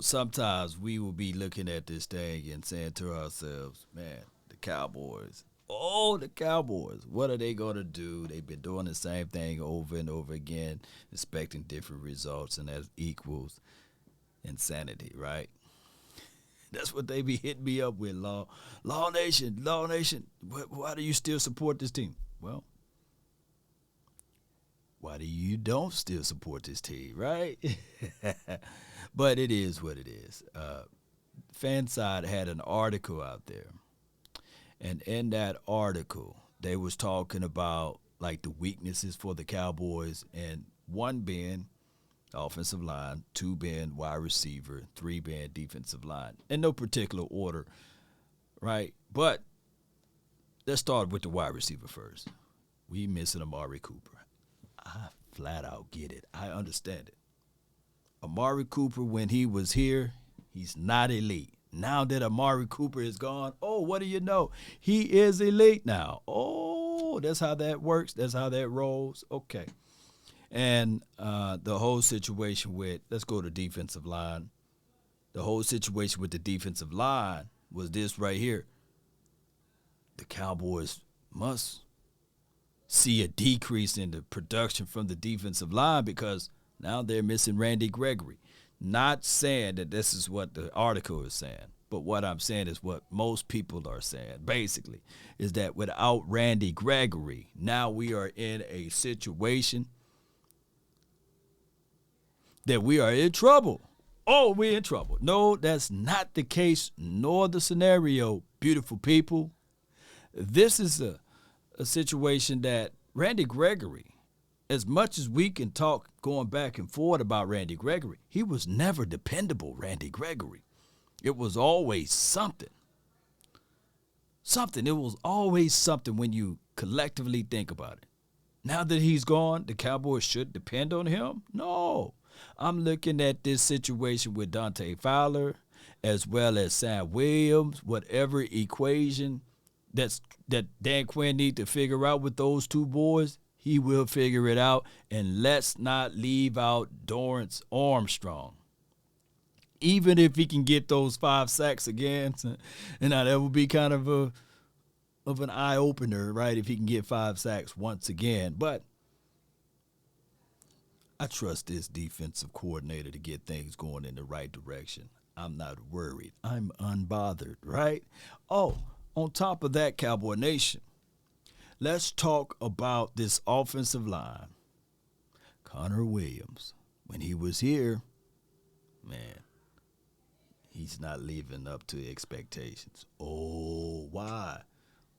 Sometimes we will be looking at this thing and saying to ourselves, man, the Cowboys. Oh, the Cowboys. What are they going to do? They've been doing the same thing over and over again, expecting different results, and that equals insanity, right? That's what they be hitting me up with, Law Nation, Law Nation. Why do you still support this team? Well, why do you don't still support this team, right? But it is what it is. Fanside had an article out there, and in that article, they was talking about like the weaknesses for the Cowboys, and one being offensive line, two being wide receiver, three being defensive line, in no particular order, right? But let's start with the wide receiver first. We missing Amari Cooper. I flat out get it. I understand it. Amari Cooper, when he was here, he's not elite. Now that Amari Cooper is gone, oh, what do you know? He is elite now. Oh, that's how that works. That's how that rolls. Okay. And the whole situation with, let's go to defensive line. The whole situation with the defensive line was this right here. The Cowboys must see a decrease in the production from the defensive line because now they're missing Randy Gregory. Not saying that this is what the article is saying, but what I'm saying is what most people are saying, basically, is that without Randy Gregory, now we are in a situation that we are in trouble. Oh, we're in trouble. No, that's not the case, nor the scenario, beautiful people. This is a situation that Randy Gregory, as much as we can talk going back and forth about Randy Gregory, he was never dependable, Randy Gregory. It was always something. Something. It was always something when you collectively think about it. Now that he's gone, the Cowboys should depend on him? No. I'm looking at this situation with Dante Fowler as well as Sam Williams, whatever equation that Dan Quinn need to figure out with those two boys, he will figure it out. And let's not leave out Dorrance Armstrong. Even if he can get those 5 sacks again, and now that would be kind of an eye opener, right? If he can get 5 sacks once again, but I trust this defensive coordinator to get things going in the right direction. I'm not worried. I'm unbothered, right? Oh, on top of that, Cowboy Nation, let's talk about this offensive line. Connor Williams, when he was here, man, he's not living up to expectations. Oh, why?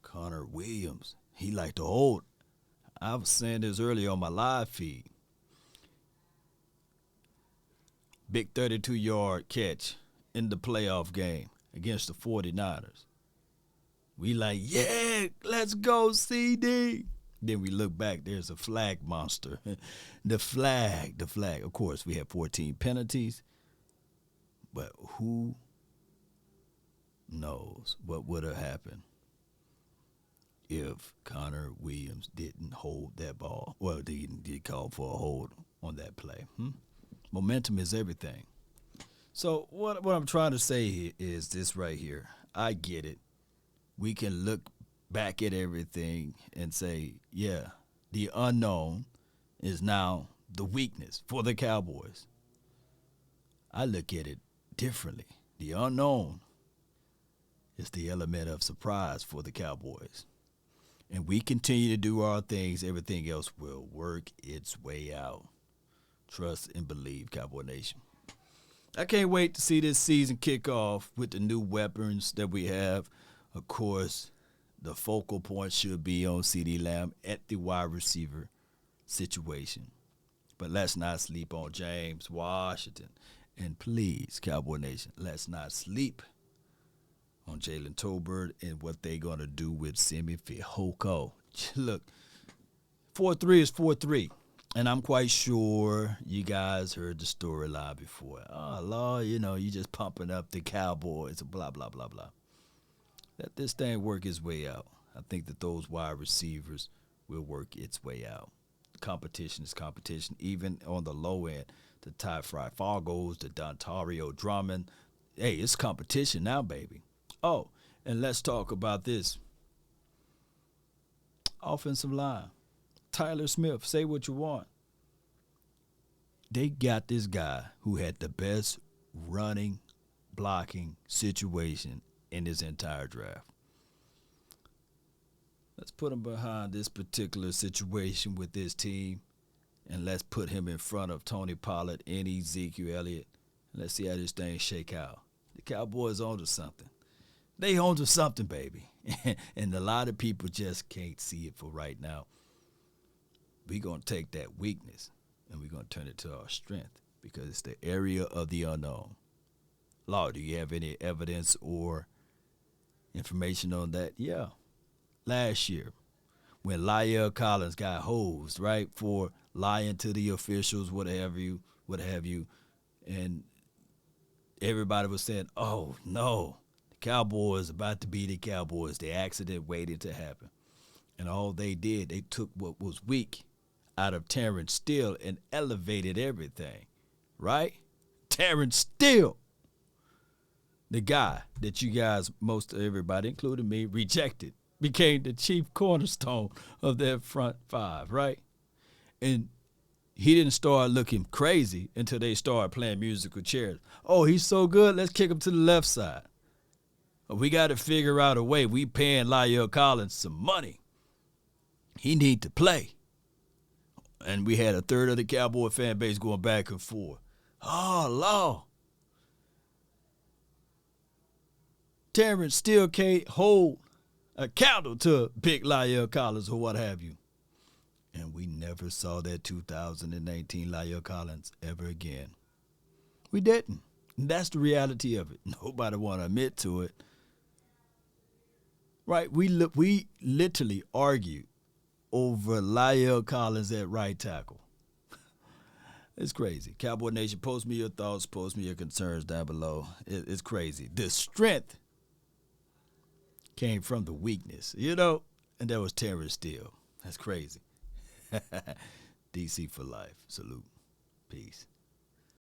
Connor Williams, he like to hold. I was saying this earlier on my live feed. Big 32-yard catch in the playoff game against the 49ers. We like, yeah, let's go, CD. Then we look back, there's a flag monster. the flag. Of course, we had 14 penalties. But who knows what would have happened if Connor Williams didn't hold that ball? Well, he did call for a hold on that play. Momentum is everything. So what I'm trying to say here is this right here. I get it. We can look back at everything and say, yeah, the unknown is now the weakness for the Cowboys. I look at it differently. The unknown is the element of surprise for the Cowboys. And we continue to do our things, everything else will work its way out. Trust and believe, Cowboy Nation. I can't wait to see this season kick off with the new weapons that we have. Of course, the focal point should be on CeeDee Lamb at the wide receiver situation. But let's not sleep on James Washington. And please, Cowboy Nation, let's not sleep on Jalen Tolbert and what they're going to do with Simi Fehoko. Look, 4-3 is 4-3. And I'm quite sure you guys heard the storyline before. Oh, Lord, you just pumping up the Cowboys, blah, blah, blah, blah. Let this thing work its way out. I think that those wide receivers will work its way out. Competition is competition, even on the low end. to Ty Fry Fargos, to Dontario Drummond. Hey, it's competition now, baby. Oh, and let's talk about this offensive line. Tyler Smith, say what you want. They got this guy who had the best running, blocking situation in his entire draft. Let's put him behind this particular situation with this team, and let's put him in front of Tony Pollard and Ezekiel Elliott. And let's see how this thing shake out. The Cowboys onto something. They onto something, baby. And a lot of people just can't see it for right now. We're going to take that weakness and we're going to turn it to our strength because it's the area of the unknown. Law, do you have any evidence or information on that? Yeah. Last year, when La'el Collins got hosed, right, for lying to the officials, what have you, and everybody was saying, oh, no, the Cowboys about to be the Cowboys. The accident waited to happen. And all they did, they took what was weak out of Terrence Steele and elevated everything, right? Terrence Steele, the guy that you guys, most of everybody, including me, rejected, became the chief cornerstone of their front five, right? And he didn't start looking crazy until they started playing musical chairs. Oh, he's so good, let's kick him to the left side. We got to figure out a way. We paying La'el Collins some money. He need to play. And we had a third of the Cowboy fan base going back and forth. Oh, Law. Terrence still can't hold a candle to big La'el Collins or what have you. And we never saw that 2019 La'el Collins ever again. We didn't. And that's the reality of it. Nobody want to admit to it. Right? We literally argued over La'el Collins at right tackle. It's crazy. Cowboy Nation, post me your thoughts, post me your concerns down below. It's crazy. The strength came from the weakness, and that was Terrence Steele. That's crazy. DC for life. Salute. Peace.